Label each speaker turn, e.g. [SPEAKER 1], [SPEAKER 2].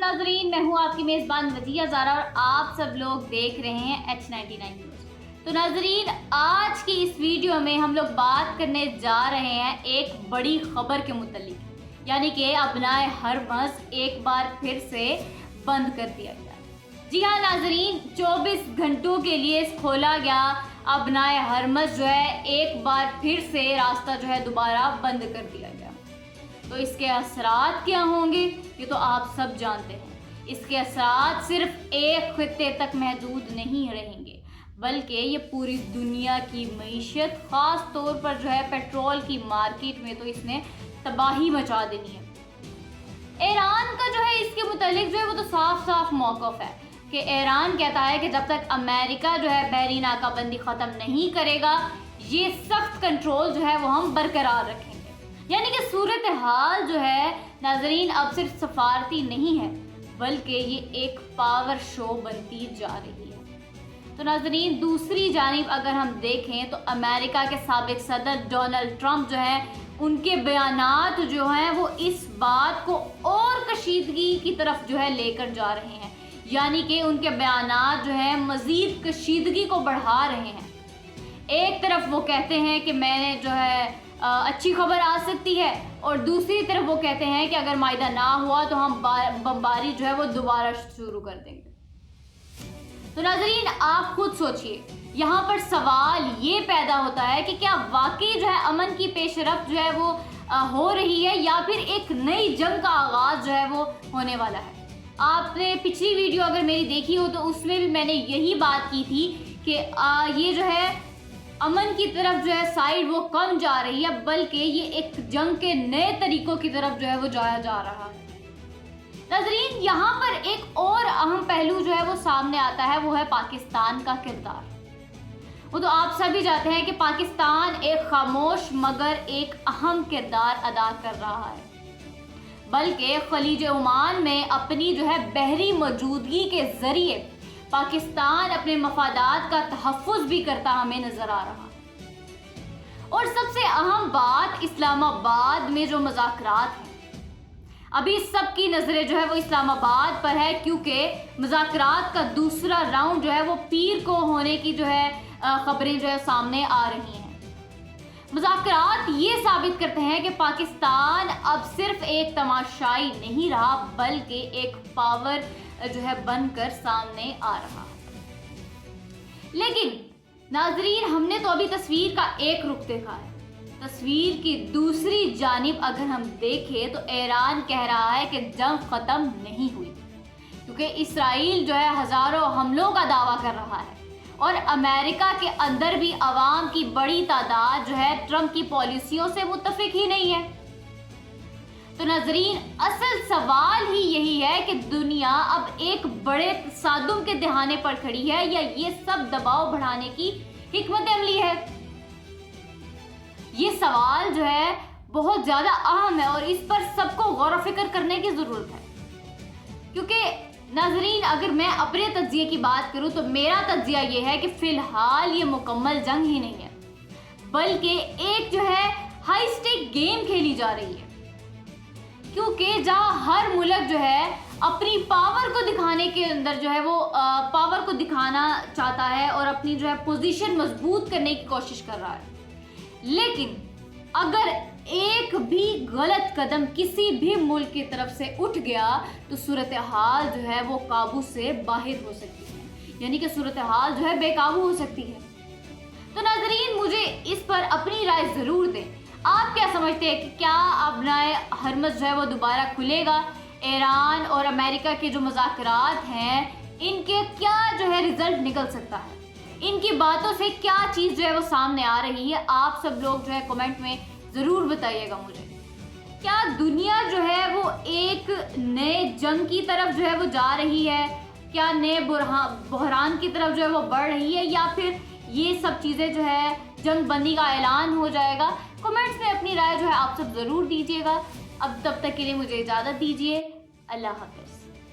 [SPEAKER 1] नाजरीन, मैं हूँ आपकी मेज़बान वजिया ज़ारा और आप सब लोग देख रहे हैं H99 न्यूज़। तो नाजरीन, आज की इस वीडियो में हम लोग बात करने जा रहे हैं एक बड़ी खबर के मुतालिक, यानी कि अबनाए हरमज़ एक बार फिर से बंद कर दिया गया। जी हाँ नाजरीन, 24 घंटों के लिए खोला गया अबनाए हरमज़ जो है एक बार फिर से रास्ता जो है दोबारा बंद कर दिया गया। तो इसके असरात क्या होंगे ये तो आप सब जानते हैं। इसके असरात सिर्फ एक खित्ते तक महदूद नहीं रहेंगे, बल्कि ये पूरी दुनिया की मईशत, ख़ास तौर पर जो है पेट्रोल की मार्केट में तो इसने तबाही मचा देनी है। ईरान का जो है इसके मुतालिक जो है वो तो साफ साफ मौक़िफ़ है कि ईरान कहता है कि जब तक अमेरिका जो है बहरी नाकाबंदी ख़त्म नहीं करेगा, ये सख्त कंट्रोल जो है वो हम बरकरार रखेंगे। यानी कि सूरत हाल जो है नाजरीन अब सिर्फ सफारती नहीं है, बल्कि ये एक पावर शो बनती जा रही है। तो नाजरीन, दूसरी जानिब अगर हम देखें तो अमेरिका के साबिक सदर डोनाल्ड ट्रंप जो है उनके बयानात जो हैं वो इस बात को और कशीदगी की तरफ जो है लेकर जा रहे हैं, यानी कि उनके बयानात जो है मज़ीद कशीदगी को बढ़ा रहे हैं। एक तरफ वो कहते हैं कि मैंने जो है अच्छी खबर आ सकती है, और दूसरी तरफ वो कहते हैं कि अगर मायदा ना हुआ तो हम बमबारी जो है वो दोबारा शुरू कर देंगे। तो नाजरीन, आप खुद सोचिए, यहाँ पर सवाल ये पैदा होता है कि क्या वाकई जो है अमन की पेशरफ्त जो है वो हो रही है, या फिर एक नई जंग का आगाज़ जो है वो होने वाला है। आपने पिछली वीडियो अगर मेरी देखी हो तो उसमें भी मैंने यही बात की थी कि ये जो है अमन की तरफ जो है साइड वो कम जा रही है, बल्कि ये एक जंग के नए तरीकों की तरफ जो है वो जाया जा रहा है। नाज़रीन, यहाँ पर एक और अहम पहलू जो है वो सामने आता है, वो है पाकिस्तान का किरदार। वो तो आप सभी जानते हैं कि पाकिस्तान एक खामोश मगर एक अहम किरदार अदा कर रहा है, बल्कि खलीज ओमान में अपनी जो है बहरी मौजूदगी के ज़रिए पाकिस्तान अपने मफादात का तहफ़्फ़ुज़ भी करता हमें नज़र आ रहा है। और सबसे अहम बात, इस्लामाबाद में जो मुज़ाकरात हैं, अभी सबकी नज़रें जो है वो इस्लामाबाद पर है, क्योंकि मुज़ाकरात का दूसरा राउंड जो है वो पीर को होने की जो है ख़बरें जो है सामने आ रही हैं। मुज़ाकरात ये साबित करते हैं कि पाकिस्तान अब सिर्फ एक तमाशाई नहीं रहा, बल्कि एक पावर जो है बनकर सामने आ रहा है। लेकिन नाजरीन, हमने तो अभी तस्वीर का एक रुख देखा है। तस्वीर की दूसरी जानिब अगर हम देखें तो ईरान कह रहा है कि जंग ख़त्म नहीं हुई, क्योंकि इसराइल जो है हज़ारों हमलों का दावा कर रहा है, और अमेरिका के अंदर भी अवाम की बड़ी तादाद जो है ट्रंप की पॉलिसियों से मुत्तफिक ही नहीं है। तो नाजरीन, असल सवाल ही यही है कि दुनिया अब एक बड़े तसादुम के दहाने पर खड़ी है, या ये सब दबाव बढ़ाने की हिकमत अमली है। ये सवाल जो है बहुत ज़्यादा अहम है और इस पर सबको गौर व फिक्र करने की ज़रूरत है। क्योंकि नाजरीन, अगर मैं अपने तज्जिए की बात करूं तो मेरा तज्जिया ये है कि फ़िलहाल ये मुकम्मल जंग ही नहीं है, बल्कि एक जो है हाई स्टेक गेम खेली जा रही है। क्योंकि जहाँ हर मुल्क जो है अपनी पावर को दिखाने के अंदर जो है वो पावर को दिखाना चाहता है और अपनी जो है पोजीशन मजबूत करने की कोशिश कर रहा है, लेकिन अगर एक भी गलत कदम किसी भी मुल्क की तरफ से उठ गया तो सूरत हाल जो है वो काबू से बाहर हो सकती है, यानी कि सूरत हाल जो है बेकाबू हो सकती है। तो नाजरीन, मुझे इस पर अपनी राय ज़रूर दें। आप क्या समझते हैं कि क्या अबनाए हरमज़ जो है वो दोबारा खुलेगा? ईरान और अमेरिका के जो मुज़ाकरात हैं, इनके क्या जो है रिज़ल्ट निकल सकता है? इनकी बातों से क्या चीज़ जो है वो सामने आ रही है? आप सब लोग जो है कमेंट में ज़रूर बताइएगा मुझे। क्या दुनिया जो है वो एक नए जंग की तरफ जो है वो जा रही है? क्या नए बहरान की तरफ जो है वो बढ़ रही है, या फिर ये सब चीज़ें जो है जंग बंदी का ऐलान हो जाएगा? कमेंट्स में अपनी राय जो है आप सब ज़रूर दीजिएगा। अब तब तक के लिए मुझे इजाज़त दीजिए। अल्लाह हाफ़िज़।